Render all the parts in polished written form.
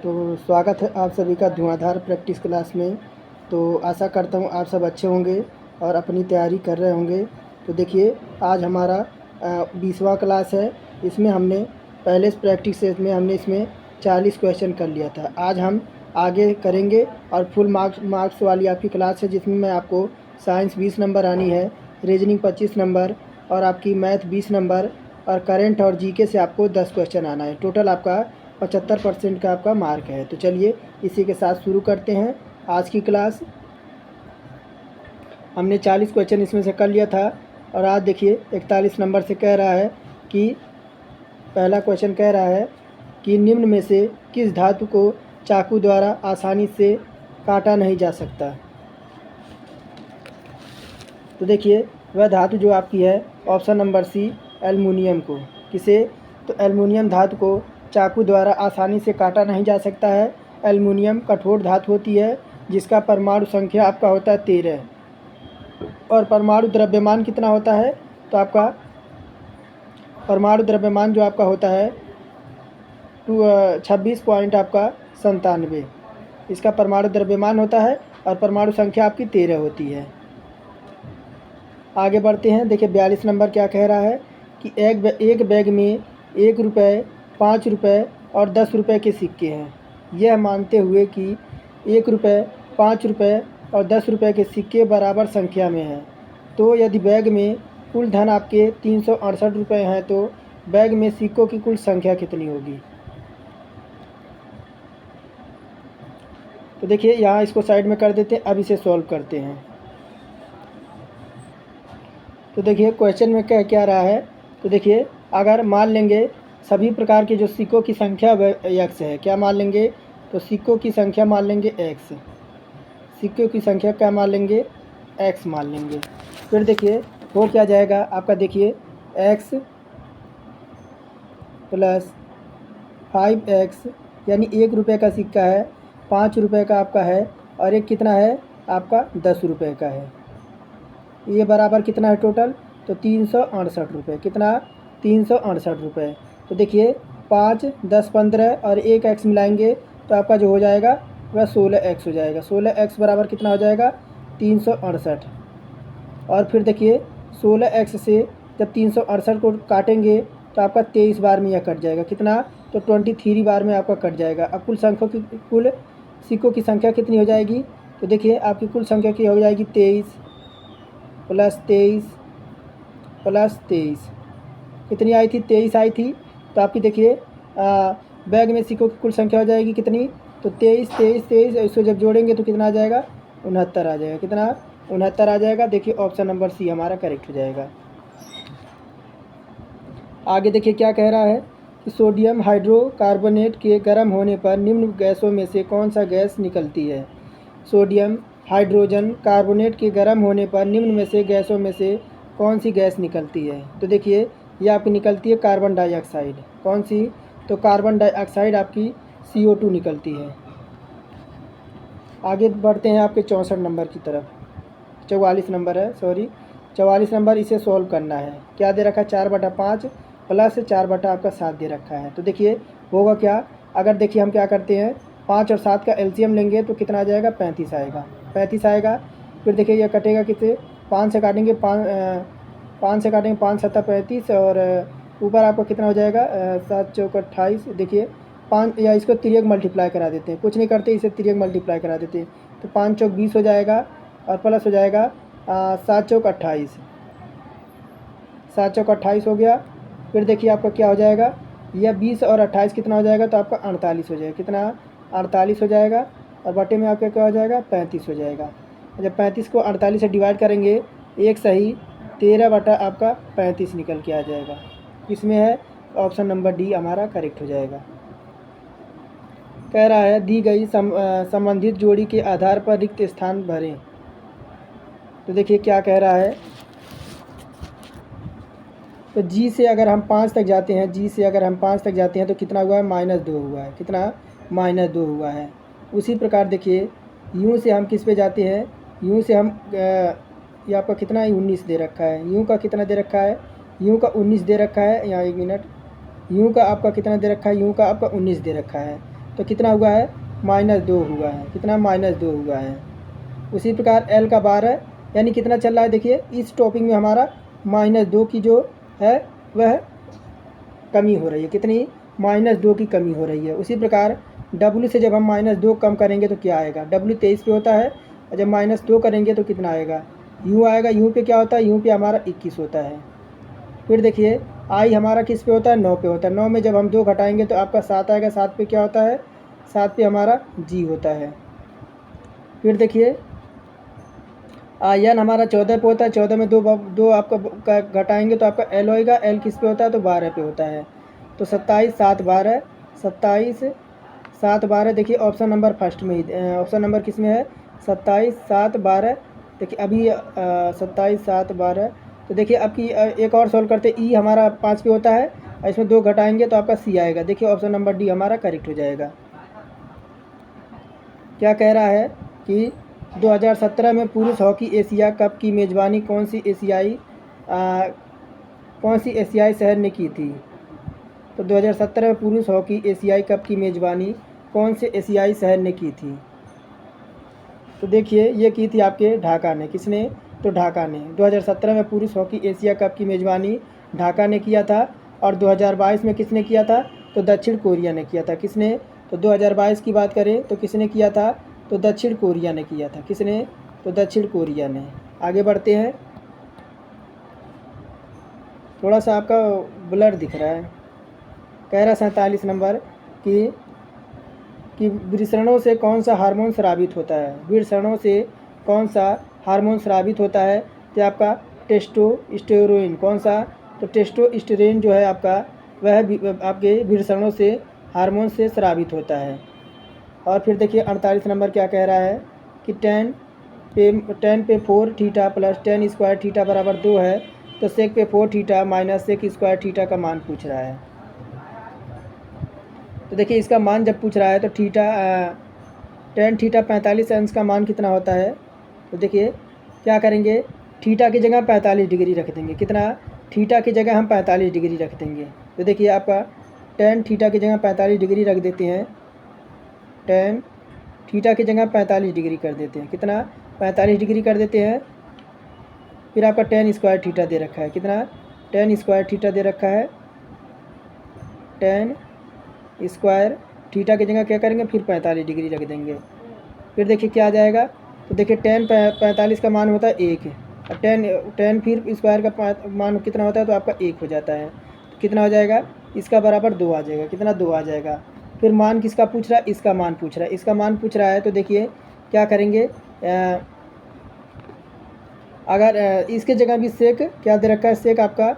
तो स्वागत है आप सभी का धुआंधार प्रैक्टिस क्लास में। तो आशा करता हूँ आप सब अच्छे होंगे और अपनी तैयारी कर रहे होंगे। तो देखिए आज हमारा 20वां क्लास है। इसमें हमने पहले प्रैक्टिस सेट में हमने इसमें 40 क्वेश्चन कर लिया था। आज हम आगे करेंगे और फुल मार्क्स वाली आपकी क्लास है, जिसमें मैं आपको साइंस 20 नंबर आनी है, रीजनिंग 25 नंबर और आपकी मैथ 20 नंबर और करंट और जीके से आपको 10 क्वेश्चन आना है। टोटल आपका 75% का आपका मार्क है। तो चलिए इसी के साथ शुरू करते हैं आज की क्लास। हमने 40 क्वेश्चन इसमें से कर लिया था और आज देखिए 41 नंबर से कह रहा है कि पहला क्वेश्चन कह रहा है कि निम्न में से किस धातु को चाकू द्वारा आसानी से काटा नहीं जा सकता। तो देखिए वह धातु जो आपकी है ऑप्शन नंबर सी, एल्युमिनियम को। किसे? तो एल्युमिनियम धातु को चाकू द्वारा आसानी से काटा नहीं जा सकता है। एल्युमिनियम कठोर धातु होती है जिसका परमाणु संख्या आपका होता है 13 और परमाणु द्रव्यमान कितना होता है? तो आपका परमाणु द्रव्यमान जो आपका होता है 26 पॉइंट आपका 97 इसका परमाणु द्रव्यमान होता है और परमाणु संख्या आपकी 13 होती है। आगे बढ़ते हैं। देखिए 42 नंबर क्या कह रहा है कि एक बैग में 1 रुपये, 5 रुपये और 10 रुपये के सिक्के हैं। यह मानते हुए कि 1 रुपये, 5 रुपये और 10 रुपये के सिक्के बराबर संख्या में हैं, तो यदि बैग में कुल धन आपके 368 रुपये हैं तो बैग में सिक्कों की कुल संख्या कितनी होगी? तो देखिए यहाँ इसको साइड में कर देते हैं, अब इसे सॉल्व करते हैं। तो देखिए क्वेश्चन में क्या रहा है। तो देखिए अगर मान लेंगे सभी प्रकार के जो सिक्कों की संख्या x है, क्या मान लेंगे? तो सिक्कों की संख्या मान लेंगे x, सिक्कों की संख्या क्या मान लेंगे? x मान लेंगे। फिर देखिए हो क्या जाएगा आपका, देखिए x प्लस 5x यानी 1 रुपये का सिक्का है, 5 रुपये का आपका है और एक कितना है आपका 10 रुपये का है। ये बराबर कितना है टोटल? तो 368 रुपये। कितना? 368 रुपये। तो देखिए 5, 10, 15 और एक x मिलाएंगे तो आपका जो हो जाएगा वह 16x हो जाएगा। 16x बराबर कितना हो जाएगा? 368। और फिर देखिए 16x से जब 368 को काटेंगे तो आपका 23 बार में यह कट जाएगा। कितना? तो 23 बार में आपका कट जाएगा। अब कुल सिक्कों की संख्या कितनी हो जाएगी? तो देखिए आपकी कुल संख्या की हो जाएगी 23 प्लस 23 प्लस 23। कितनी आई थी? 23 आई थी। तो आपकी देखिए बैग में सिक्कों की कुल संख्या हो जाएगी कितनी? तो 23 इसको जब जोड़ेंगे तो कितना आ जाएगा? 69 आ जाएगा। कितना? 69 आ जाएगा। देखिए ऑप्शन नंबर सी हमारा करेक्ट हो जाएगा। आगे देखिए क्या कह रहा है कि सोडियम हाइड्रोकार्बोनेट के गर्म होने पर निम्न गैसों में से कौन सा गैस निकलती है? सोडियम हाइड्रोजन कार्बोनेट के गर्म होने पर निम्न में से गैसों में से कौन सी गैस निकलती है? तो देखिए ये आपकी निकलती है कार्बन डाइऑक्साइड। कौन सी? तो कार्बन डाइऑक्साइड आपकी CO2 निकलती है। आगे बढ़ते हैं आपके 64 नंबर की तरफ। 44 नंबर है, सॉरी 44 नंबर। इसे सॉल्व करना है। क्या दे रखा है? 4/5 प्लस 4/7 दे रखा है। तो देखिए होगा क्या, अगर देखिए हम क्या करते हैं 5 और 7 का एलसीएम लेंगे तो कितना आ जाएगा? 35 आएगा। 35 आएगा। फिर देखिए यह कटेगा कितने? 5 से काटेंगे, 5 से काटेंगे, 5 7 35 और ऊपर आपका कितना हो जाएगा? 7 चौक 28। देखिए 5 या इसको तिर्यक मल्टीप्लाई करा देते हैं, कुछ नहीं करते इसे तिर्यक मल्टीप्लाई करा देते हैं। तो 5 चौक 20 हो जाएगा और प्लस हो जाएगा 7 चौक 28। 7 चौक 28 हो गया। फिर देखिए आपका क्या हो जाएगा? यह 20 और 28 कितना हो जाएगा? तो आपका 48 हो जाएगा। कितना? 48 हो जाएगा। और बटे में आपका क्या हो जाएगा? 35 हो जाएगा। जब 35 को 48 से डिवाइड करेंगे एक सही 13/35 निकल के आ जाएगा। इसमें है ऑप्शन नंबर डी हमारा करेक्ट हो जाएगा। कह रहा है दी गई संबंधित जोड़ी के आधार पर रिक्त स्थान भरें। तो देखिए क्या कह रहा है। तो जी से अगर हम 5 तक जाते हैं, जी से अगर हम 5 तक जाते हैं तो कितना हुआ है? -2 हुआ है। कितना? -2 हुआ है। उसी प्रकार देखिए यूँ से हम किस पे जाते हैं? यूँ से हम ये आपका कितना है? 19 दे रखा है। यूँ का कितना दे रखा है? यूँ का 19 दे रखा है। यहाँ 1 मिनट, यूँ का आपका कितना दे रखा है? यूँ का आपका 19 दे रखा है। तो कितना हुआ है, -2 हुआ है। कितना, -2 हुआ है। उसी प्रकार L का 12, यानी कितना चल रहा है, देखिए इस टॉपिक में हमारा -2 की जो है वह कमी हो रही है। कितनी, -2 की कमी हो रही है। उसी प्रकार W से जब हम -2 कम करेंगे तो क्या आएगा, W 23 पे होता है, और जब -2 करेंगे तो कितना आएगा, U आएगा। U पे क्या होता है, U पे हमारा 21 होता है। फिर देखिए I हमारा किस पे होता है, 9 पे होता है। 9 में जब हम 2 घटाएंगे तो आपका 7 आएगा। 7 पे क्या होता है, 7 पे हमारा G होता है। फिर देखिए N हमारा 14 पे होता है। 14 में दो आपका घटाएंगे तो आपका L होएगा। L किस पे होता है, तो 12 पे होता है। तो 27, 7, 12, 27, 7, 12। देखिए ऑप्शन नंबर फर्स्ट में ही, ऑप्शन नंबर किस में है, 27, 7, 12। देखिए अभी 27, 7, 12। तो देखिए आपकी एक और सॉल्व करते, ई हमारा 5 पे होता है, और इसमें 2 घटाएंगे तो आपका सी आएगा। देखिए ऑप्शन नंबर डी हमारा करेक्ट हो जाएगा। क्या कह रहा है कि 2017 में पुरुष हॉकी एशिया कप की मेज़बानी कौन सी एशियाई शहर ने की थी। तो 2017 में पुरुष हॉकी एशियाई कप की मेज़बानी कौन से एशियाई शहर ने की थी। तो देखिए ये की थी आपके ढाका ने। किसने, तो ढाका ने। 2017 में पुरुष हॉकी एशिया कप की मेज़बानी ढाका ने किया था। और 2022 में किसने किया था, तो दक्षिण कोरिया ने किया था। किसने, तो 2022 की बात करें तो किसने किया था, तो दक्षिण कोरिया ने किया था। किसने, तो दक्षिण कोरिया ने। आगे बढ़ते हैं। थोड़ा सा आपका ब्लर दिख रहा है। कह रहा 47 नंबर कि वृषणों से कौन सा हार्मोन स्रावित होता है। वृषणों से कौन सा हार्मोन स्रावित होता है, तो आपका टेस्टोस्टेरोन। कौन सा, तो टेस्टोस्टेरोन जो है आपका, वह आपके वृषणों से हार्मोन से स्रावित होता है। और फिर देखिए 48 नंबर क्या कह रहा है कि 10 पे 4 थीटा प्लस 10 स्क्वायर थीटा बराबर 2 है। तो सेक पे 4 theta minus sec square theta का मान पूछ रहा है। तो देखिए इसका मान जब पूछ रहा है तो थीटा 10 थीटा 45 अंश का मान कितना होता है। तो देखिए क्या करेंगे, थीटा की जगह 45 डिग्री रख देंगे। कितना, थीटा की जगह हम 45 डिग्री रख देंगे। तो देखिए आपका 10 थीटा की जगह 45 डिग्री रख देते हैं। 10 थीटा की जगह 45 डिग्री कर देते हैं। कितना, 45 डिग्री कर देते हैं। फिर आपका 10 स्क्वायर थीटा दे रखा है। कितना, 10 स्क्वायर थीटा दे रखा है। 10 स्क्वायर थीटा की जगह क्या करेंगे, फिर 45 डिग्री रख देंगे। फिर देखिए क्या आ जाएगा, तो देखिए 10 45 का मान होता है 1, और 10 फिर स्क्वायर का मान कितना होता है, तो आपका 1 हो जाता है। तो कितना हो जाएगा, इसका बराबर 2 आ जाएगा। कितना, 2 आ जाएगा। फिर मान किसका पूछ रहा है, इसका मान पूछ रहा है। इसका मान पूछ रहा है तो देखिए क्या करेंगे, अगर इसके जगह भी सेक क्या दे रखा है, सेक आपका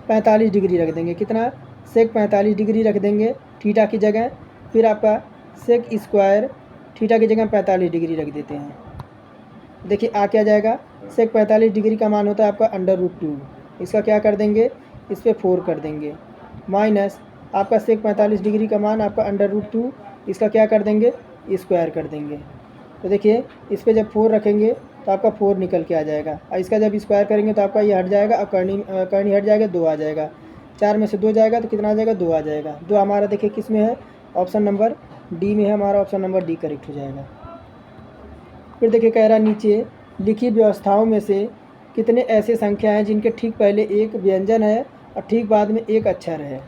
45 डिग्री रख देंगे। कितना, सेक 45 डिग्री रख देंगे थीटा की जगह। फिर आपका सेक स्क्वायर थीटा की जगह 45 डिग्री रख देते हैं। देखिए आ क्या जाएगा, सेक 45 डिग्री का मान होता है आपका √2। इसका क्या कर देंगे, इस पर 4 कर देंगे, माइनस आपका सेक 45 डिग्री का मान आपका √2, इसका क्या कर देंगे, स्क्वायर कर देंगे। तो देखिए इस पर जब 4 रखेंगे तो आपका 4 निकल के आ जाएगा, और इसका जब स्क्वायर करेंगे तो आपका ये हट जाएगा, और कर्णी हट जाएगा, 2 आ जाएगा। 4 में से 2 जाएगा तो कितना आ जाएगा, 2 आ जाएगा। 2 हमारा देखिए किस में है, ऑप्शन नंबर डी में है। हमारा ऑप्शन नंबर डी करेक्ट हो जाएगा। फिर देखिए कह रहा नीचे लिखी व्यवस्थाओं में से कितने ऐसे संख्या हैं जिनके ठीक पहले एक व्यंजन है और ठीक बाद में एक अक्षर है।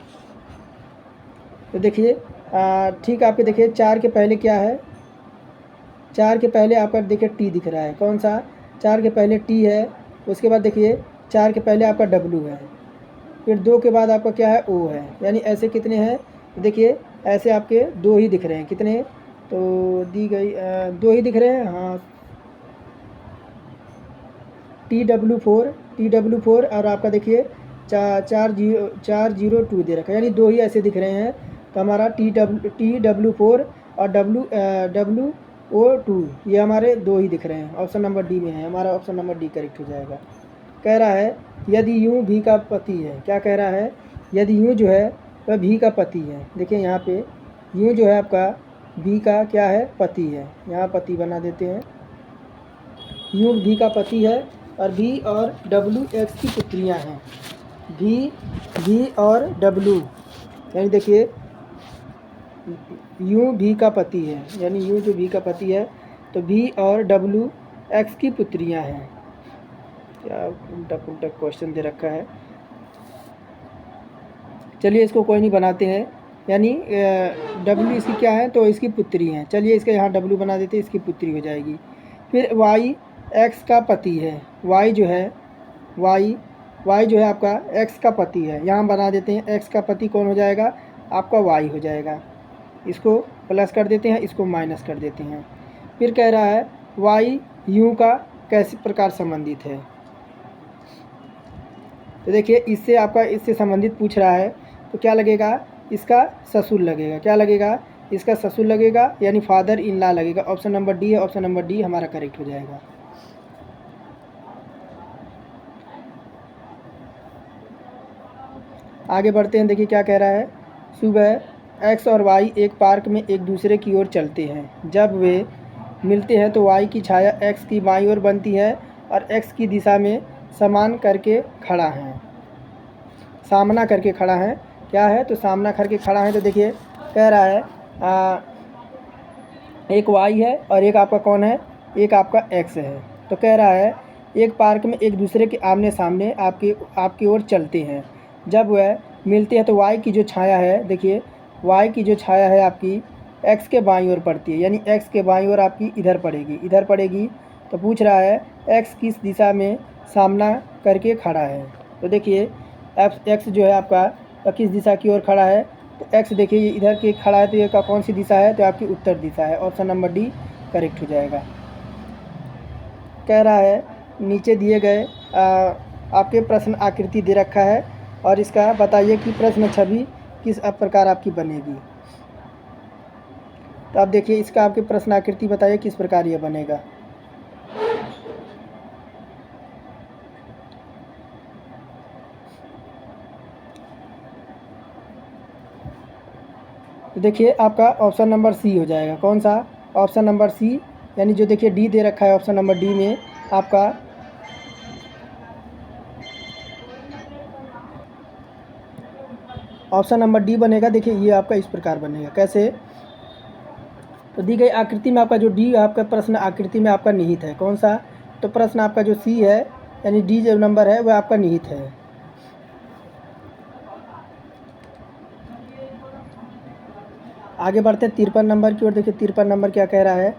तो देखिए ठीक आपके देखिए 4 के पहले क्या है, 4 के पहले आपका देखिए टी दिख रहा है। कौन सा, 4 के पहले टी है। उसके बाद देखिए 4 के पहले आपका डब्लू है। फिर 2 के बाद आपका क्या है, ओ है। यानी ऐसे कितने हैं, देखिए ऐसे आपके 2 ही दिख रहे हैं। कितने, तो दी गई 2 ही दिख रहे हैं। हाँ, TW4 और आपका देखिए 402 दे रखा है, यानी 2 ही ऐसे दिख रहे हैं। तो हमारा TW4 और WO2 ये हमारे 2 ही दिख रहे हैं। ऑप्शन नंबर डी में है। हमारा ऑप्शन नंबर डी करेक्ट हो जाएगा। कह रहा है यदि यूँ भी का पति है। क्या कह रहा है, यदि यूँ जो है वह भी का पति है। देखिए यहाँ पे यूँ जो है आपका भी का क्या है, पति है। यहाँ पति बना देते हैं। यूँ भी का पति है और भी और WX की पुत्रियाँ हैं। भी और W, यानी देखिए यू भी का पति है, यानी यू जो भी का पति है तो भी और डब्लू एक्स की पुत्रियां हैं। क्या उल्टा पुल्टा क्वेश्चन दे रखा है। चलिए इसको कोई नहीं बनाते हैं, यानी डब्ल्यू इसकी क्या है तो इसकी पुत्री है। चलिए इसका यहाँ डब्ल्यू बना देते हैं, इसकी पुत्री हो जाएगी। फिर वाई एक्स का पति है, वाई जो है वाई जो है आपका एक्स का पति है, यहाँ बना देते हैं एक्स का पति कौन हो जाएगा, आपका वाई हो जाएगा। इसको प्लस कर देते हैं, इसको माइनस कर देते हैं। फिर कह रहा है वाई यू का कैसे प्रकार संबंधित है। तो देखिए इससे आपका इससे संबंधित पूछ रहा है तो क्या लगेगा, इसका ससुर लगेगा। क्या लगेगा, इसका ससुर लगेगा, यानी फादर इन लॉ लगेगा। ऑप्शन नंबर डी है, ऑप्शन नंबर डी हमारा करेक्ट हो जाएगा। आगे बढ़ते हैं, देखिए क्या कह रहा है। सुबह एक्स और वाई एक पार्क में एक दूसरे की ओर चलते हैं। जब वे मिलते हैं तो वाई की छाया एक्स की बाईं ओर बनती है और एक्स की दिशा में सामना करके खड़ा है। क्या है तो सामना करके खड़ा है। तो देखिए कह रहा है एक वाई है और एक आपका कौन है, एक आपका एक्स है। तो कह रहा है एक पार्क में एक दूसरे के आमने सामने आपकी ओर चलते हैं। जब वह मिलते हैं तो वाई की जो छाया है, देखिए वाई की जो छाया है आपकी एक्स के बाईं ओर पड़ती है, यानी एक्स के बाईं ओर आपकी इधर पड़ेगी। तो पूछ रहा है एक्स किस दिशा में सामना करके खड़ा है। तो देखिए एक्स जो है आपका किस दिशा की ओर खड़ा है, तो एक्स देखिए ये इधर के खड़ा है, तो ये का कौन सी दिशा है, तो आपकी उत्तर दिशा है। ऑप्शन नंबर डी करेक्ट हो जाएगा। कह रहा है नीचे दिए गए आपके प्रश्न आकृति दे रखा है और इसका बताइए कि प्रश्न छवि किस प्रकार आपकी बनेगी। तो आप देखिए इसका आपके प्रश्न आकृति बताइए किस प्रकार यह बनेगा। तो देखिए आपका ऑप्शन नंबर सी हो जाएगा। कौन सा, ऑप्शन नंबर सी, यानी जो देखिए डी दे रखा है ऑप्शन नंबर डी में आपका ऑप्शन नंबर डी बनेगा। देखिए ये आपका इस प्रकार बनेगा। कैसे, तो दी गई आकृति में आपका जो डी आपका प्रश्न आकृति में आपका निहित है। कौन सा, तो प्रश्न आपका जो सी है यानी डी जो नंबर है वह आपका निहित है। आगे बढ़ते हैं 53 नंबर की ओर। देखिए 53 नंबर क्या कह रहा है।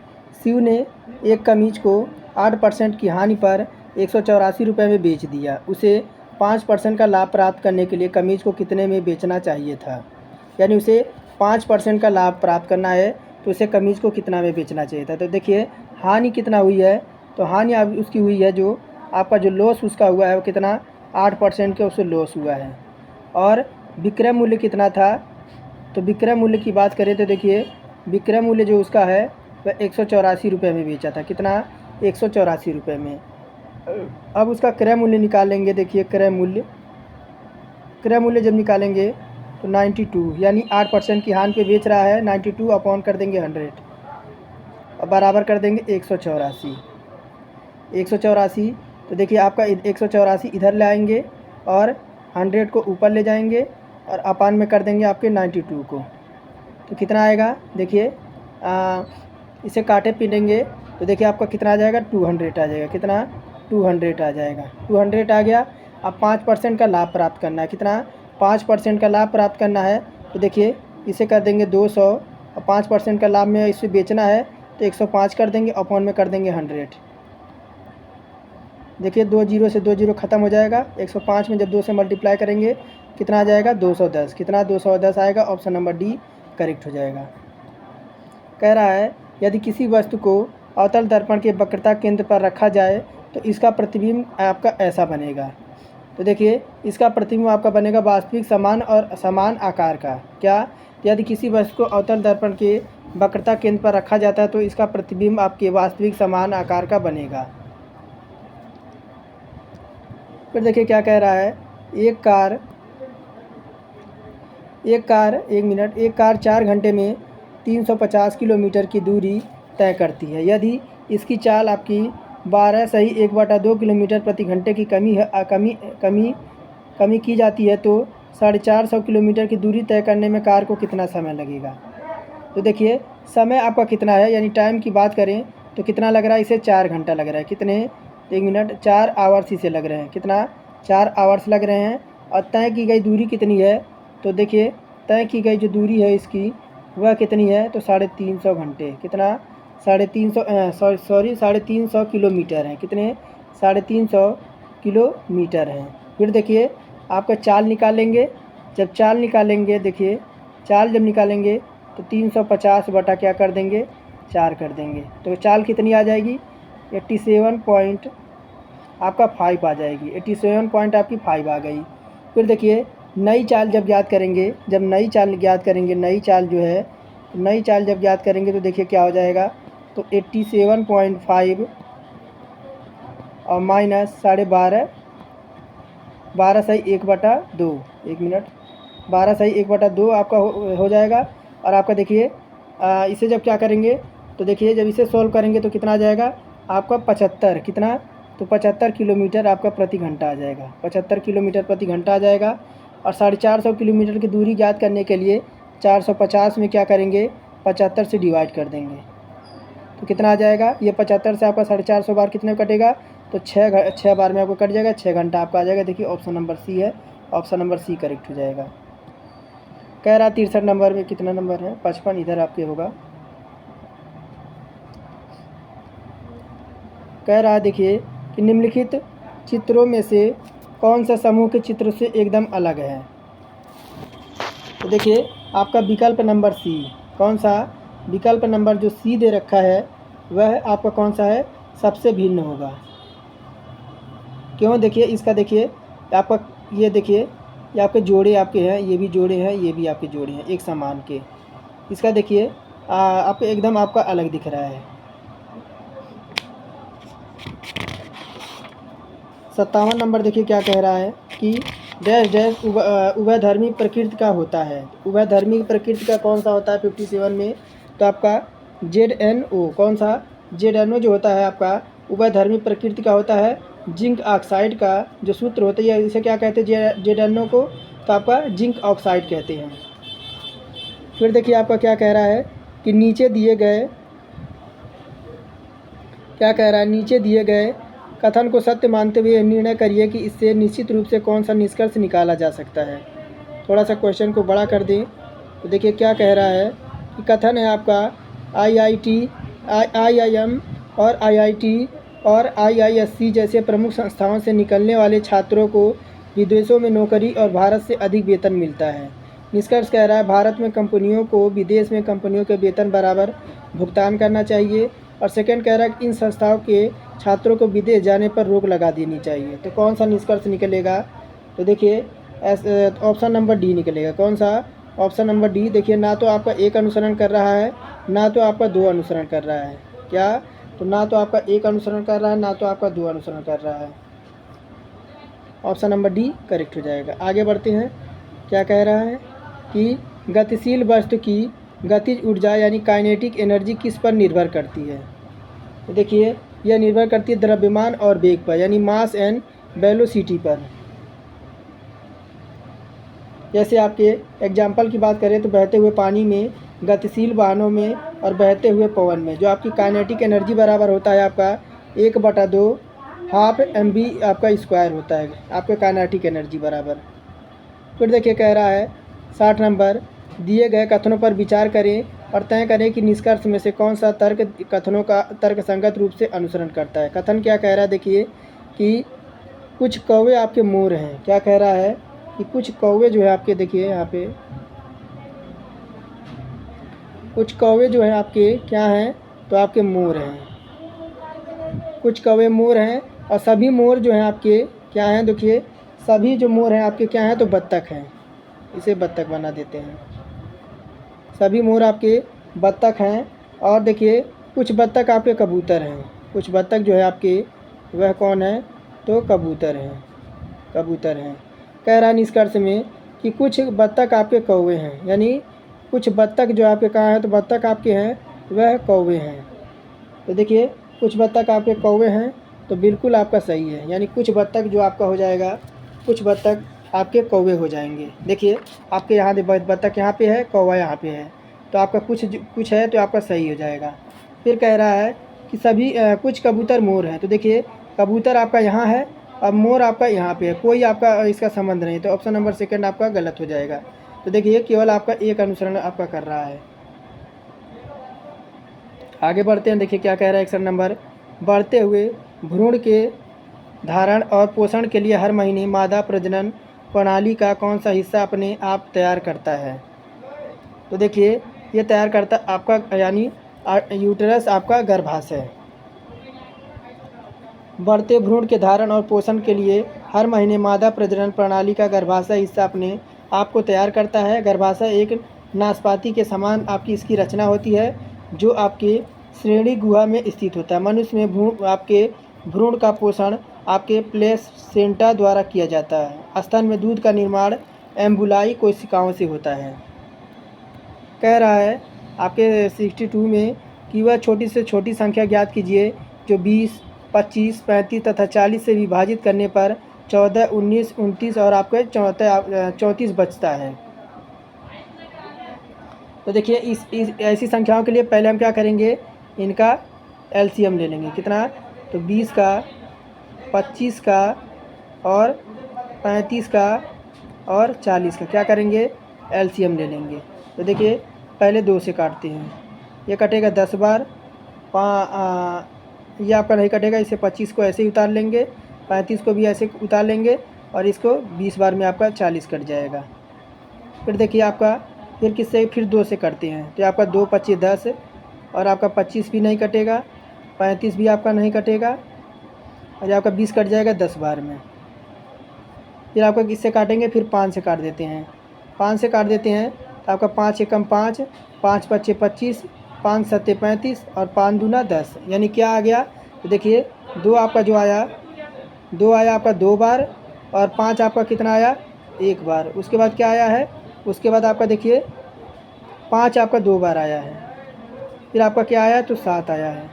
शिव ने एक कमीज को 8% की हानि पर 184 रुपये में बेच दिया। उसे 5% का लाभ प्राप्त करने के लिए कमीज को कितने में बेचना चाहिए था। यानी उसे 5% का लाभ प्राप्त करना है तो उसे कमीज को कितना में बेचना चाहिए था। तो देखिए हानि कितना हुई है, तो हानि अब उसकी हुई है जो आपका जो लॉस उसका हुआ है वो कितना 8% का उससे लॉस हुआ है। और विक्रय मूल्य कितना था, तो विक्रय मूल्य की बात करें तो देखिए विक्रय मूल्य जो उसका है वह 184 रुपये में बेचा था। कितना, 184 रुपये में। अब उसका क्रय मूल्य निकालेंगे। देखिए क्रय मूल्य जब निकालेंगे तो 92, यानी 8% की हानि पे बेच रहा है। 92 अपॉन कर देंगे 100 और बराबर कर देंगे 184। तो देखिए आपका 184 इधर ले आएंगे और 100 को ऊपर ले जाएंगे और अपान में कर देंगे आपके 92 को। तो कितना आएगा, देखिए इसे काटे पीटेंगे तो देखिए आपका कितना आ जाएगा, 200 आ जाएगा। कितना, 200 आ जाएगा। 200 आ गया। अब 5% का लाभ प्राप्त करना है। कितना, 5% का लाभ प्राप्त करना है। तो देखिए इसे कर देंगे 200 और 5% का लाभ में इसे बेचना है तो 105 कर देंगे, अपॉन में कर देंगे 100। देखिए 2 जीरो से 2 जीरो ख़त्म हो जाएगा। 105 में जब 2 से मल्टीप्लाई करेंगे कितना आ जाएगा, 210। कितना, 210 आएगा। ऑप्शन नंबर डी करेक्ट हो जाएगा। कह रहा है यदि किसी वस्तु को अवतल दर्पण के वक्रता केंद्र पर रखा जाए तो इसका प्रतिबिंब आपका ऐसा बनेगा। तो देखिए इसका प्रतिबिंब आपका बनेगा वास्तविक समान और असमान आकार का। क्या, यदि किसी वस्तु को अवतल दर्पण के वक्रता केंद्र पर रखा जाता है तो इसका प्रतिबिंब आपके वास्तविक समान आकार का बनेगा। फिर देखिए क्या कह रहा है। एक कार 4 घंटे में 350 किलोमीटर की दूरी तय करती है। यदि इसकी चाल आपकी 12 सही 1/2 किलोमीटर प्रति घंटे की कमी की जाती है तो 450 किलोमीटर की दूरी तय करने में कार को कितना समय लगेगा। तो देखिए समय आपका कितना है, यानी टाइम की बात करें तो कितना लग रहा है, इसे 4 घंटा लग रहा है। कितने, 1 मिनट 4 आवर्स इसे लग रहे हैं। कितना, 4 आवर्स लग रहे हैं। और तय की गई दूरी कितनी है, तो देखिए तय की गई जो दूरी है इसकी वह कितनी है, तो 350 घंटे। कितना, 350 किलोमीटर है। कितने, 350 किलोमीटर हैं। फिर देखिए आपका चाल निकालेंगे। जब चाल निकालेंगे, देखिए चाल जब निकालेंगे तो 350 बटा क्या कर देंगे, 4 कर देंगे। तो चाल कितनी आ जाएगी, 87 पॉइंट आपका 5 आ जाएगी। 87 पॉइंट आपकी 5 आ गई। फिर देखिए नई चाल जब ज्ञात करेंगे, जब नई चाल ज्ञात करेंगे, नई चाल जो है, नई चाल जब ज्ञात करेंगे तो देखिए क्या हो जाएगा, तो 87.5 और माइनस 12.5, 12 सही 1/2, 1 मिनट, 12 सही 1/2 आपका हो जाएगा। और आपका देखिए इसे जब क्या करेंगे, तो देखिए जब इसे सॉल्व करेंगे तो कितना आ जाएगा आपका 75। कितना, तो 75 किलोमीटर आपका प्रति घंटा आ जाएगा। 75 किलोमीटर प्रति घंटा आ जाएगा। और 450 किलोमीटर की दूरी ज्ञात करने के लिए 450 में क्या करेंगे, 75 से डिवाइड कर देंगे। तो कितना आ जाएगा, ये 75 से आपका 450 बार कितने कटेगा, तो 6 बार में आपको कट जाएगा, 6 घंटा आपका आ जाएगा। देखिए ऑप्शन नंबर सी है, ऑप्शन नंबर सी करेक्ट हो जाएगा। कह रहा 63 नंबर में कितना नंबर है, 55 इधर आपके होगा। कह रहा है देखिए कि निम्नलिखित चित्रों में से कौन सा समूह के चित्र से एकदम अलग है। तो देखिए आपका विकल्प नंबर सी, कौन सा, विकल्प नंबर जो सी दे रखा है वह आपका कौन सा है, सबसे भिन्न होगा। क्यों, देखिए इसका देखिए आपका, ये देखिए ये आपके जोड़े आपके हैं, ये भी जोड़े हैं, ये भी आपके जोड़े हैं एक समान के। इसका देखिए आपको एकदम आपका अलग दिख रहा है। 57 नंबर देखिए क्या कह रहा है कि डैश डैश उभयधर्मी प्रकृति का होता है। उभयधर्मी प्रकृति का कौन सा होता है 57 में, तो आपका ZnO, कौन सा, ZnO जो होता है आपका उभयधर्मी प्रकृति का होता है। जिंक ऑक्साइड का जो सूत्र होता है, इसे क्या कहते हैं ZnO को, तो आपका जिंक ऑक्साइड कहते हैं। फिर देखिए आपका क्या कह रहा है कि नीचे दिए गए, क्या कह रहा है, नीचे दिए गए कथन को सत्य मानते हुए निर्णय करिए कि इससे निश्चित रूप से कौन सा निष्कर्ष निकाला जा सकता है। थोड़ा सा क्वेश्चन को बड़ा कर दें तो देखिए क्या कह रहा है कि कथन है आपका IIM और IIT और IISc जैसे प्रमुख संस्थाओं से निकलने वाले छात्रों को विदेशों में नौकरी और भारत से अधिक वेतन मिलता है। निष्कर्ष कह रहा है भारत में कंपनियों को विदेश में कंपनियों के वेतन बराबर भुगतान करना चाहिए। और सेकंड कह रहा है कि इन संस्थाओं के छात्रों को विदेश जाने पर रोक लगा देनी चाहिए। तो कौन सा निष्कर्ष निकलेगा, तो देखिए ऑप्शन नंबर डी निकलेगा। कौन सा, ऑप्शन नंबर डी। देखिए ना तो आपका एक अनुसरण कर रहा है, ना तो आपका 2 अनुसरण कर रहा है। क्या, तो ना तो आपका 1 अनुसरण कर रहा है, ना तो आपका 2 अनुसरण कर रहा है। ऑप्शन नंबर डी करेक्ट हो जाएगा। आगे बढ़ते हैं। क्या कह रहा है कि गतिशील वस्तु की गतिज ऊर्जा यानी काइनेटिक एनर्जी किस पर निर्भर करती है। तो देखिए यह निर्भर करती है द्रव्यमान और वेग पर, यानी मास एंड वेलोसिटी पर। जैसे आपके एग्जाम्पल की बात करें तो बहते हुए पानी में, गतिशील वाहनों में और बहते हुए पवन में जो आपकी काइनेटिक एनर्जी बराबर होता है आपका 1/2 हाफ mv आपका स्क्वायर होता है आपके काइनेटिक एनर्जी बराबर। फिर देखिए कह रहा है 60 नंबर, दिए गए कथनों पर विचार करें और तय करें कि निष्कर्ष में से कौन सा तर्क कथनों का तर्कसंगत रूप से अनुसरण करता है। कथन क्या कह रहा है देखिए कि कुछ कौवे आपके मोर हैं। क्या कह रहा है कि कुछ कौवे जो है आपके, देखिए यहाँ पे कुछ कौवे जो हैं आपके क्या हैं, तो आपके मोर हैं। कुछ कौवे मोर हैं और सभी मोर जो हैं आपके क्या हैं, देखिए सभी जो मोर हैं आपके क्या हैं, तो बत्तख हैं। इसे बत्तख बना देते हैं। सभी मोर आपके बत्तख हैं। और देखिए कुछ बत्तख आपके कबूतर हैं। कुछ बत्तख जो है आपके वह कौन है, तो कबूतर हैं, कबूतर हैं। कह रहा है निष्कर्ष में कि कुछ बत्तख आपके कौवे हैं, यानी कुछ बत्तख जो आपके कहाँ हैं, तो बत्तख आपके हैं वह कौवे हैं। तो देखिए कुछ बत्तख आपके कौवे हैं, तो बिल्कुल आपका सही है, यानी कुछ बत्तख जो आपका हो जाएगा, कुछ बत्तख आपके कौवे हो जाएंगे। देखिए आपके यहाँ बत्तख यहाँ पे है, कौवा यहाँ पे है। तो आपका कुछ है तो आपका सही हो जाएगा। फिर कह रहा है कि सभी कुछ कबूतर मोर हैं। तो देखिए कबूतर आपका यहाँ है और मोर आपका यहाँ पे है, कोई आपका इसका संबंध नहीं, तो ऑप्शन नंबर सेकंड आपका गलत हो जाएगा। तो देखिए केवल आपका एक अनुसरण आपका कर रहा है। आगे बढ़ते हैं, देखिए क्या कह रहा है क्वेश्चन नंबर। बढ़ते हुए भ्रूण के धारण और पोषण के लिए हर महीने मादा प्रजनन प्रणाली का कौन सा हिस्सा अपने आप तैयार करता है। तो देखिए ये तैयार करता आपका यानी यूटेरस आपका गर्भाशय। बढ़ते भ्रूण के धारण और पोषण के लिए हर महीने मादा प्रजनन प्रणाली का गर्भाशय हिस्सा अपने आप को तैयार करता है। गर्भाशय एक नाशपाती के समान आपकी इसकी रचना होती है जो आपके श्रेणी गुहा में स्थित होता है। मनुष्य में आपके भ्रूण का पोषण आपके प्लेसेंटा द्वारा किया जाता है। स्तन में दूध का निर्माण एम्बुलाई कोशिकाओं से होता है। कह रहा है आपके 62 में कि वह छोटी से छोटी संख्या ज्ञात कीजिए जो 20, 25, 35 तथा 40 से विभाजित करने पर 14, 19, 29 और आपके 34 बचता है। तो देखिए इस ऐसी संख्याओं के लिए पहले हम क्या करेंगे, इनका एलसीएम ले लेंगे। कितना, तो 20 का, 25 का और 35 का और 40 का क्या करेंगे, एलसीएम ले लेंगे। तो देखिए पहले 2 से काटते हैं, ये कटेगा 10 बार, ये आपका नहीं कटेगा, इसे 25 को ऐसे ही उतार लेंगे, 35 को भी ऐसे उतार लेंगे और इसको 20 बार में आपका 40 कट जाएगा। फिर देखिए आपका फिर किससे, फिर 2 से करते हैं, तो आपका 2 25 10 और आपका 25 भी नहीं कटेगा, 35 भी आपका नहीं कटेगा और आपका 20 कट जाएगा 10 बार में। फिर आपका किससे काटेंगे, फिर 5 से काट देते हैं, 5 से काट देते हैं तो आपका 5 एकम 5, 5 पच्चे 25, 5 सत्ते 35 और 5 दूना 10, यानी क्या आ गया, तो देखिए 2 आपका जो आया, 2 आया आपका 2 बार और 5 आपका कितना आया, 1 बार। उसके बाद क्या आया है, उसके बाद आपका देखिए 5 आपका 2 बार आया है, फिर आपका क्या आया, तो 7 आया है।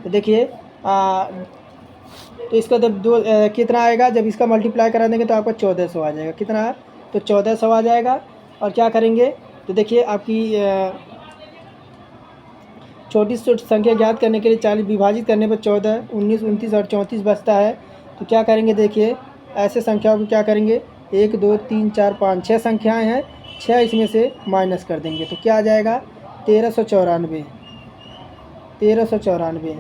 तो देखिए तो इसका जब कितना आएगा, जब इसका मल्टीप्लाई करा देंगे तो आपका 1400 आ जाएगा। कितना, तो 1400 आ जाएगा। और क्या करेंगे, तो देखिए आपकी छोटी संख्या ज्ञात करने के लिए 40 विभाजित करने पर 14, 19, 29 और 34 बचता है। तो क्या करेंगे, देखिए ऐसे संख्याओं को क्या करेंगे, 1 2 3 4 5 6 संख्याएँ हैं, 6 इसमें से माइनस कर देंगे तो क्या आ जाएगा, 1394। 1394।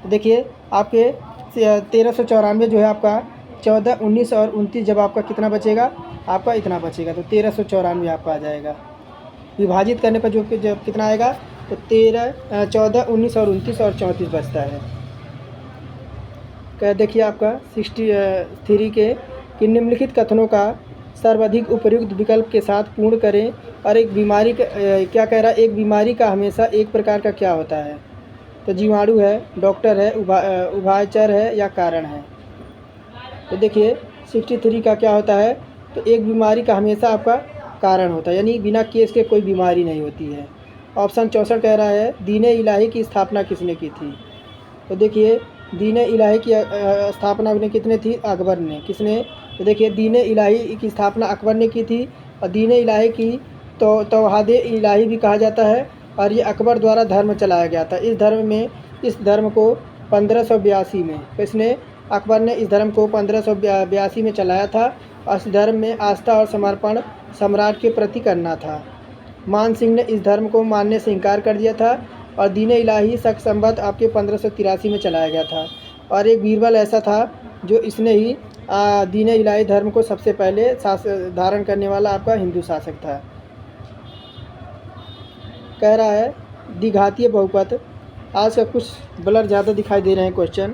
तो देखिए आपके 1394 जो है आपका 14, 19 और 29 जब आपका कितना बचेगा, आपका इतना बचेगा, तो 1394 आपका आ जाएगा। विभाजित करने पर जो जब कितना आएगा, तो 13, 14, 19 और 29 और 34 बचता है। क्या देखिए आपका 63 के कि निम्नलिखित कथनों का सर्वाधिक उपयुक्त विकल्प के साथ पूर्ण करें और एक बीमारी का क्या कह रहा है, एक बीमारी का हमेशा एक प्रकार का क्या होता है, तो जीवाणु है, डॉक्टर है, उभयचर है या कारण है। तो देखिए 63 का क्या होता है, तो एक बीमारी का हमेशा आपका कारण होता है, यानी बिना केस के कोई बीमारी नहीं होती है। ऑप्शन 64 कह रहा है दीन इलाही की स्थापना किसने की थी। तो देखिए दीन इलाही की स्थापना ने कितने थी, अकबर ने। किसने, तो देखिए दीन इलाही की स्थापना अकबर ने की थी और दीन इलाही की तो तौहादे इलाही भी कहा जाता है और ये अकबर द्वारा धर्म चलाया गया था। इस धर्म को 1582 में, किसने, अकबर ने इस धर्म को 1582 में चलाया था और इस धर्म में आस्था और समर्पण सम्राट के प्रति करना था। मान सिंह ने इस धर्म को मानने से इनकार कर दिया था और दीन इलाही शक संबत आपके 1583 में चलाया गया था। और एक बीरबल ऐसा था जो इसने ही दीन इलाही धर्म को सबसे पहले धारण करने वाला आपका हिंदू शासक था। कह रहा है द्विघातीय बहुपद, आज का कुछ ब्लर ज़्यादा दिखाई दे रहे हैं क्वेश्चन।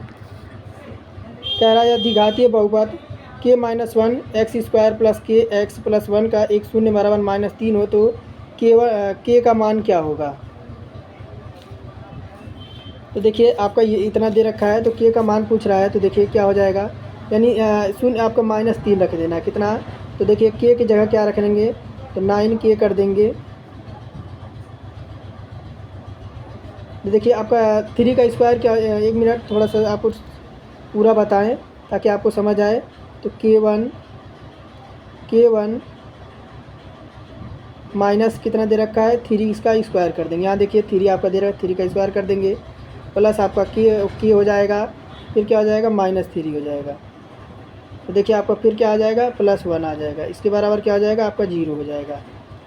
कह रहा है द्विघातीय बहुपद k-1 x स्क्वायर प्लस के एक्स प्लस 1 का एक शून्य बराबर -3 हो तो k का मान क्या होगा। तो देखिए आपका ये इतना दे रखा है तो k का मान पूछ रहा है, तो देखिए क्या हो जाएगा, यानी शून्य आपका -3 रख देना है। कितना, तो देखिए k की जगह क्या रख लेंगे, तो 9k कर देंगे। तो देखिए आपका 3 का स्क्वायर क्या, 1 मिनट थोड़ा सा आपको पूरा बताएं ताकि आपको समझ आए। तो k1 माइनस कितना दे रखा है, 3 इसका स्क्वायर कर देंगे। यहाँ देखिए 3 आपका दे रखा है, 3 का स्क्वायर कर देंगे, प्लस आपका के हो जाएगा, फिर क्या हो जाएगा, -3 हो जाएगा। तो देखिए आपका फिर क्या आ जाएगा, +1 आ जाएगा। इसके बराबर क्या हो जाएगा, आपका 0 हो जाएगा।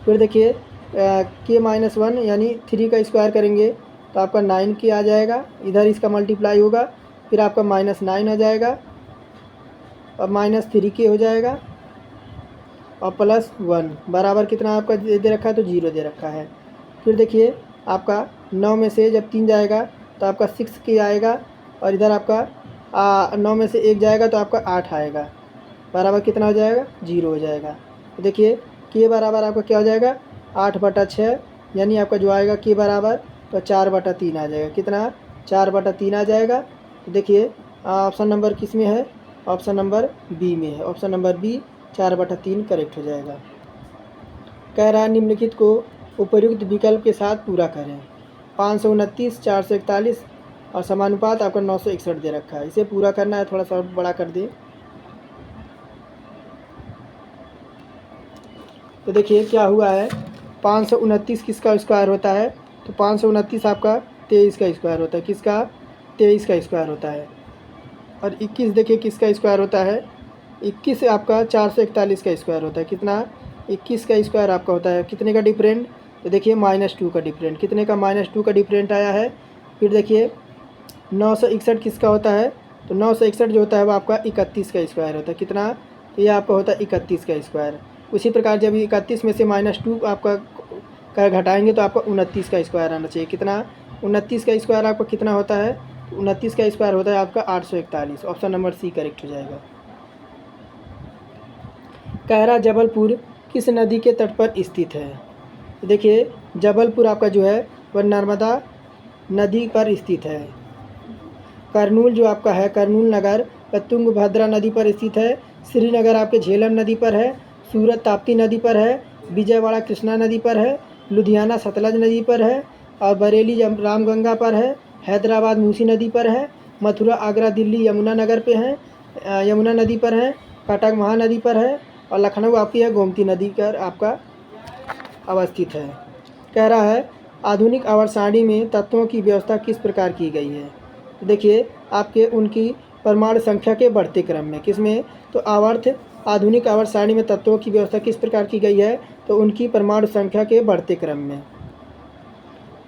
फिर देखिए k-1 यानी 3 का स्क्वायर करेंगे तो आपका 9k आ जाएगा, इधर इसका मल्टीप्लाई होगा, फिर आपका -9 आ जाएगा और -3k हो जाएगा और +1 बराबर कितना आपका दे रखा है, तो 0 दे रखा है। फिर देखिए आपका 9 में से जब 3 जाएगा तो आपका 6k आएगा और इधर आपका 9 में से 1 जाएगा तो आपका 8 आएगा, बराबर कितना हो जाएगा, 0 हो जाएगा। तो देखिए के बराबर आपका क्या हो जाएगा, 8/6 यानी आपका जो आएगा के बराबर तो 4/3 आ जाएगा। कितना, 4/3 आ जाएगा। तो देखिए ऑप्शन नंबर किस में है, ऑप्शन नंबर बी में है। ऑप्शन नंबर बी 4/3 करेक्ट हो जाएगा। कह रहा है निम्नलिखित को उपर्युक्त विकल्प के साथ पूरा करें। 529, 441 और समानुपात आपका 961 दे रखा है। इसे पूरा करना है, थोड़ा सा बड़ा कर दे। तो देखिए क्या हुआ है, 529 किसका स्क्वायर होता है, तो 529 आपका 23 का स्क्वायर होता है। किसका, 23 का स्क्वायर होता है। और 21 देखिए किसका स्क्वायर होता है, 21 आपका 441 का स्क्वायर होता है। कितना, 21 का स्क्वायर आपका होता है कितने का डिफरेंट, तो देखिए -2 का डिफरेंट। कितने का, -2 का डिफरेंट आया है। फिर देखिए 961 किसका होता है, तो 961 जो होता है वो आपका 31 का स्क्वायर होता है। कितना, तो ये आपका होता है 31 का स्क्वायर। उसी प्रकार जब 31 में से -2 आपका का घटाएंगे तो आपका 29 का स्क्वायर आना चाहिए। कितना, 29 का स्क्वायर आपका कितना होता है, 29 का स्क्वायर होता है आपका 841। ऑप्शन नंबर सी करेक्ट हो जाएगा। कह रहा जबलपुर किस नदी के तट पर स्थित है। तो देखिए जबलपुर आपका जो है वह नर्मदा नदी पर स्थित है। करनूल जो आपका है, करनूल नगर वह तुंगभद्रा नदी पर स्थित है। श्रीनगर आपके झेलम नदी पर है। सूरत ताप्ती नदी पर है। विजयवाड़ा कृष्णा नदी पर है। लुधियाना सतलज नदी पर है और बरेली रामगंगा पर है। हैदराबाद मूसी नदी पर है। मथुरा आगरा दिल्ली यमुना नगर पे है, यमुना नदी पर है। कटक महानदी पर है और लखनऊ आपकी है गोमती नदी पर आपका अवस्थित है। कह रहा है आधुनिक आवर्त सारणी में तत्वों की व्यवस्था किस प्रकार की गई है। तो देखिए आपके उनकी परमाणु संख्या के बढ़ते क्रम में, किसमें, तो आधुनिक आवर्त सारणी में तत्वों की व्यवस्था किस प्रकार की गई है, तो उनकी परमाणु संख्या के बढ़ते क्रम में।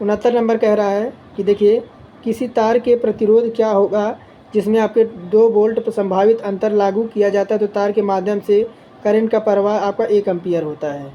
69 नंबर कह रहा है कि देखिए किसी तार के प्रतिरोध क्या होगा जिसमें आपके 2 वोल्ट पर संभावित अंतर लागू किया जाता है तो तार के माध्यम से करंट का प्रवाह आपका 1 एम्पीयर होता है।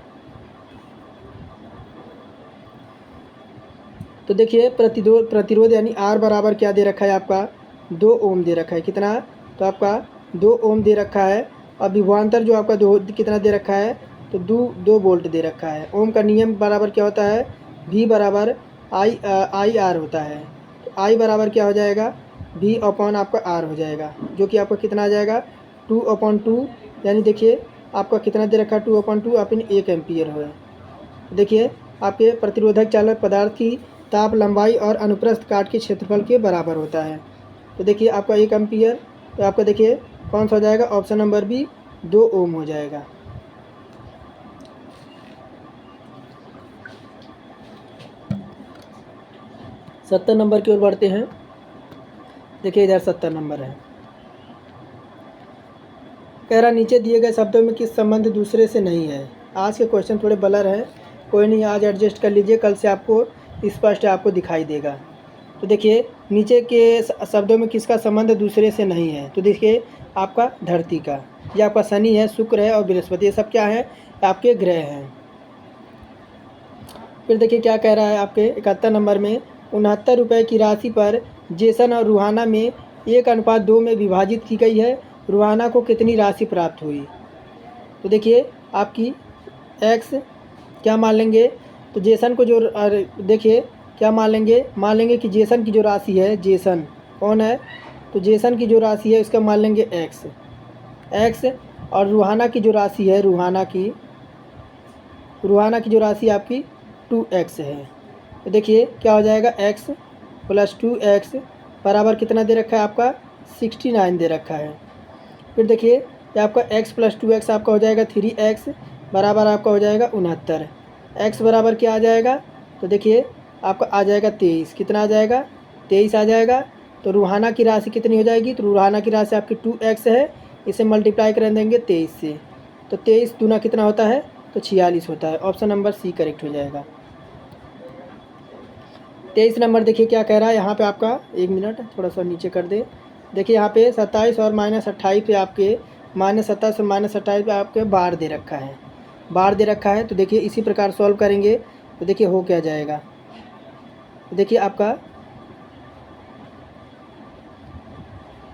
तो देखिए प्रतिरोध यानी R बराबर क्या दे रखा है आपका, 2 ओम दे रखा है। कितना, तो आपका 2 ओम दे रखा है। और विभवांतर जो आपका 2 कितना दे रखा है, तो 2 वोल्ट दे रखा है। ओम का नियम बराबर क्या होता है, V बराबर आई आर होता है। तो I बराबर क्या हो जाएगा, V अपॉन आपका R हो जाएगा, जो कि आपका कितना आ जाएगा 2/2 यानी देखिए आपका कितना दे रखा है 2/2 अपनी 1 एम्पीयर हो। देखिए आपके प्रतिरोधक चालक पदार्थ की ताप लंबाई और अनुप्रस्थ काट के क्षेत्रफल के बराबर होता है। तो देखिए आपका 1 एम्पीयर, तो आपका देखिए कौन सा हो जाएगा, ऑप्शन नंबर बी 2 ओम हो जाएगा। सत्तर नंबर की ओर बढ़ते हैं। देखिए इधर 70 नंबर है। कह रहा नीचे दिए गए शब्दों में किस संबंध दूसरे से नहीं है। आज के क्वेश्चन थोड़े ब्लर हैं, कोई नहीं, आज एडजस्ट कर लीजिए, कल से आपको स्पष्ट आपको दिखाई देगा। तो देखिए नीचे के शब्दों में किसका संबंध दूसरे से नहीं है, तो देखिए आपका धरती का, ये आपका शनि है, शुक्र है और बृहस्पति, ये सब क्या है, आपके ग्रह हैं। फिर देखिए क्या कह रहा है आपके 71 नंबर में, 69 रुपये की राशि पर जेसन और रूहाना में 1:2 में विभाजित की गई है, रूहाना को कितनी राशि प्राप्त हुई। तो देखिए आपकी एक्स क्या मान लेंगे, तो जेसन को जो देखिए क्या मान लेंगे कि जेसन की जो राशि है, जेसन कौन है, तो जेसन की जो राशि है उसका मान लेंगे एक्स और रूहाना की जो राशि है, रूहाना की जो राशि आपकी 2x है। तो देखिए क्या हो जाएगा, x + 2x बराबर कितना दे रखा है आपका 69 दे रखा है। फिर देखिए ये आपका x + 2x आपका हो जाएगा 3x बराबर आपका हो जाएगा 69। x बराबर क्या आ जाएगा, तो देखिए आपका आ जाएगा 23। कितना आ जाएगा, 23 आ जाएगा। तो रूहाना की राशि कितनी हो जाएगी, तो रूहाना की राशि आपकी 2x है, इसे मल्टीप्लाई कर देंगे 23 से। तो 23 दूना कितना होता है, तो 46 होता है। ऑप्शन नंबर सी करेक्ट हो जाएगा। 23 नंबर देखिए क्या कह रहा है यहाँ पे आपका, 1 मिनट थोड़ा सा नीचे कर दे। देखिए यहाँ पे 27 और -28 पे आपके -27 और -28 पे आपके बार दे रखा है, बार दे रखा है। तो देखिए इसी प्रकार सॉल्व करेंगे तो देखिए हो क्या जाएगा। तो देखिए आपका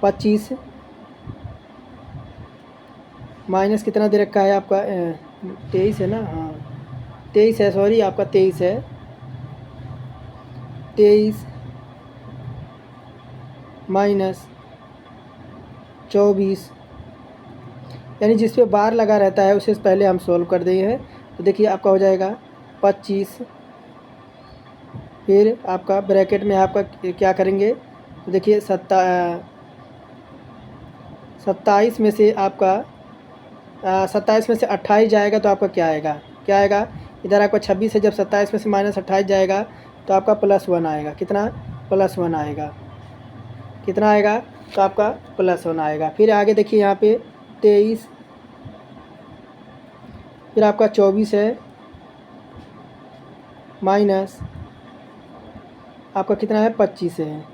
25 माइनस कितना दे रखा है आपका, 23 है ना, हाँ 23 है, सॉरी आपका 23 है। 23 माइनस 24, यानी जिस पे बार लगा रहता है उसे पहले हम सॉल्व कर दिए हैं। तो देखिए आपका हो जाएगा 25, फिर आपका ब्रैकेट में आपका क्या करेंगे, तो देखिए 27 में से आपका 27 में से 28 जाएगा तो आपका क्या आएगा, क्या आएगा, इधर आपका 26 है, जब 27 में से -28 जाएगा तो आपका +1 आएगा। कितना, +1 आएगा। कितना आएगा, तो आपका +1 आएगा। फिर आगे देखिए यहाँ पे 23, फिर आपका 24 है, माइनस आपका कितना है 25 है,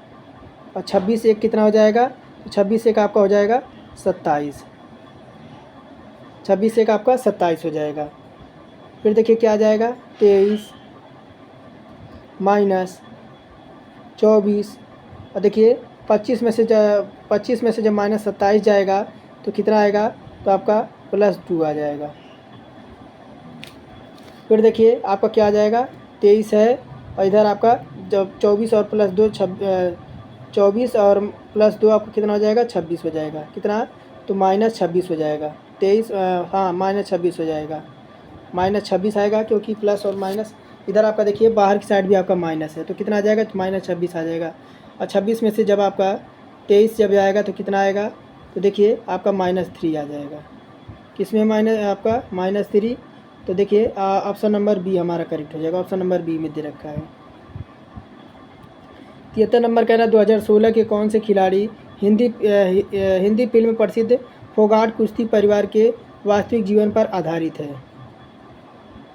और 26 एक कितना हो जाएगा, 26 एक आपका हो जाएगा 27, 26 एक आपका 27 हो जाएगा। फिर देखिए क्या आ जाएगा, 23 माइनस 24, और देखिए 25 में से जब -27 जाएगा तो कितना आएगा, तो आपका +2 आ जाएगा। फिर देखिए आपका क्या आ जाएगा, 23 है, और इधर आपका जब 24 और +2 24 और +2 आपका कितना हो जाएगा, 26 हो जाएगा। कितना, तो -26 हो जाएगा। 23 हाँ -26 हो जाएगा, -26 आएगा, क्योंकि प्लस और माइनस इधर आपका देखिए बाहर की साइड भी आपका माइनस है, तो कितना आ जाएगा, तो -26 आ जाएगा। और 26 में से जब आपका 23 जब आएगा तो कितना आएगा, तो देखिए आपका -3 आ जाएगा। किसमें माइनस, आपका -3। तो देखिए ऑप्शन नंबर बी हमारा करेक्ट हो जाएगा, ऑप्शन नंबर बी में दे रखा है। 73 नंबर कह रहा है 2016 के कौन से खिलाड़ी हिंदी फिल्म प्रसिद्ध फोगाट कुश्ती परिवार के वास्तविक जीवन पर आधारित है।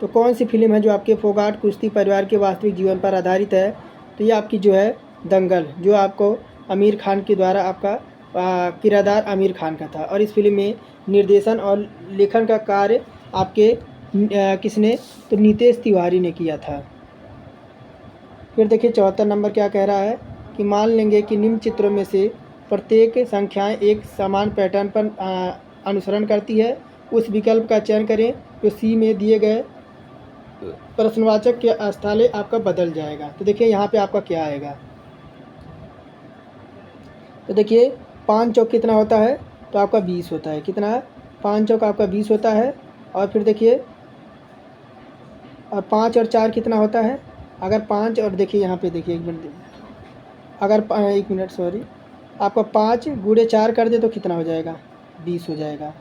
तो कौन सी फिल्म है जो आपके फोगाट कुश्ती परिवार के वास्तविक जीवन पर आधारित है, तो ये आपकी जो है दंगल, जो आपको आमिर खान के द्वारा आपका किरदार आमिर खान का था, और इस फिल्म में निर्देशन और लेखन का कार्य आपके किसने, तो नितेश तिवारी ने किया था। फिर देखिए 74 नंबर क्या कह रहा है कि मान लेंगे कि निम्न चित्रों में से प्रत्येक संख्याएं एक समान पैटर्न पर अनुसरण करती है, उस विकल्प का चयन करें जो सी में दिए गए प्रश्नवाचक के स्थान आपका बदल जाएगा। तो देखिए यहाँ पे आपका क्या आएगा, तो देखिए 5 चौक कितना होता है, तो आपका 20 होता है। कितना, 5 चौक आपका 20 होता है। और फिर देखिए और 5 और 4 कितना होता है, अगर 5 और देखिए यहाँ पे देखिए 1 मिनट, अगर 1 मिनट सॉरी, आपका 5 गुणे 4 कर दे तो कितना हो जाएगा, 20 हो जाएगा,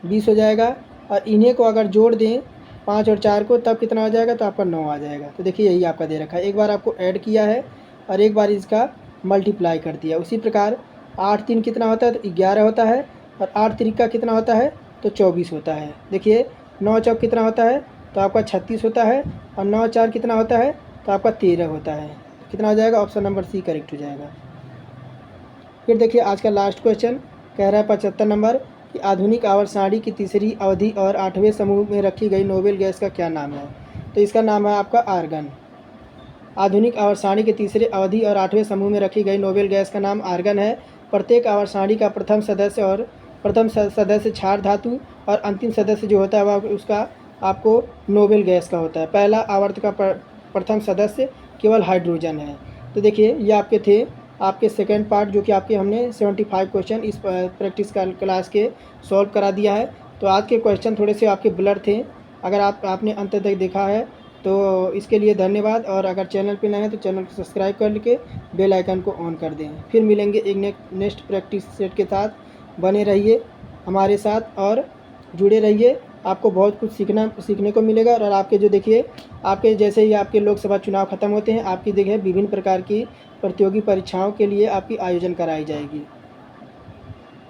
20 हो जाएगा। और इन्हें को अगर जोड़ दें 5 और 4 को, तब कितना हो जाएगा, तो आपका 9 आ जाएगा। तो देखिए यही आपका दे रखा है, एक बार आपको ऐड किया है और एक बार इसका मल्टीप्लाई कर दिया। उसी प्रकार 8 3 कितना होता है, तो 11 होता है, और 8 3 का कितना होता है, तो 24 होता है। देखिए 9 चौक कितना होता है, तो आपका 36 होता है, और 9 4 कितना होता है, तो आपका 13 होता है। कितना हो जाएगा, ऑप्शन नंबर सी करेक्ट हो जाएगा। फिर देखिए आज का लास्ट क्वेश्चन कह रहा है 75 नंबर कि आधुनिक आवर्त सारणी की तीसरी अवधि और 8वें समूह में रखी गई नोबेल गैस का क्या नाम है, तो इसका नाम है आपका आर्गन। आधुनिक आवर्त सारणी के तीसरे अवधि और 8वें समूह में रखी गई नोबेल गैस का नाम आर्गन है। प्रत्येक आवर्त सारणी का प्रथम सदस्य क्षार धातु और अंतिम सदस्य जो होता है वह उसका आपको नोबेल गैस का होता है। पहला आवर्त का प्रथम सदस्य केवल हाइड्रोजन है। तो देखिए ये आपके थे आपके सेकंड पार्ट, जो कि आपके हमने 75 क्वेश्चन इस प्रैक्टिस क्लास के सॉल्व करा दिया है। तो आज के क्वेश्चन थोड़े से आपके ब्लर थे, अगर आपने अंत तक देखा है तो इसके लिए धन्यवाद। और अगर चैनल पे नए हैं तो चैनल को सब्सक्राइब कर के बेल आइकन को ऑन कर दें। फिर मिलेंगे एक नेक्स्ट प्रैक्टिस सेट के साथ, बने रहिए हमारे साथ और जुड़े रहिए। आपको बहुत कुछ सीखने को मिलेगा। और आपके जो देखिए आपके जैसे ही आपके लोकसभा चुनाव ख़त्म होते हैं, आपकी देखिए विभिन्न प्रकार की प्रतियोगी परीक्षाओं के लिए आपकी आयोजन कराई जाएगी।